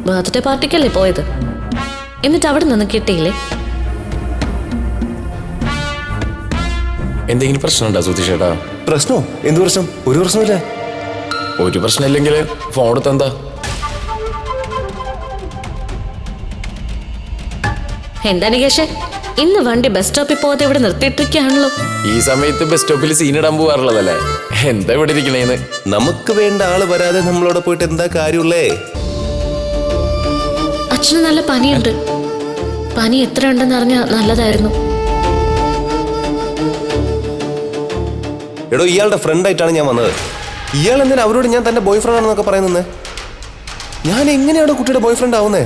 Birthday പാർട്ടിക്കല്ലേ പോയത്, എന്നിട്ട് അവിടെ നിന്ന് കിട്ടിയില്ലേ? എന്തെങ്കിലും പ്രശ്നമുണ്ടോ സുധീഷേട്ടാ? പ്രശ്നമോ? എന്ത് പ്രശ്നം? ഒരു പ്രശ്നമില്ല. ഒരു പ്രശ്നമില്ലെങ്കിൽ ഫോൺ എടുത്തെന്താ? എന്താ നികേഷേ, ഇന്ന് വണ്ടി ബസ് സ്റ്റോപ്പിൽ പോകാതെ ഇവിടെ നിർത്തിയിട്ടിരിക്കുകയാണല്ലോ. ഈ സമയത്ത് ബസ് സ്റ്റോപ്പിൽ സീനിടാൻ പോവാറുള്ളതല്ലേ? എന്താ ഇവിടെ ഇരിക്കണേന്ന്? നമുക്ക് വേണ്ട ആള് വരാതെ നമ്മളോട് പോയിട്ട് എന്താ കാര്യമുള്ളേ? അച്ഛന് നല്ല പനിയുണ്ട്. പനി എത്ര ഉണ്ടെന്ന് അറിഞ്ഞാൽ നല്ലതായിരുന്നു. എടോ, ഇയാളുടെ ഫ്രണ്ടായിട്ടാണ് ഞാൻ വന്നത്. ഇയാൾ എന്തിനാ അവരോട് ഞാൻ തന്റെ ബോയ് ഫ്രണ്ട് ആണെന്നൊക്കെ പറയുന്നത്? ഞാൻ എങ്ങനെയാണോ കുട്ടിയുടെ ബോയ് ഫ്രണ്ട് ആവുന്നേ?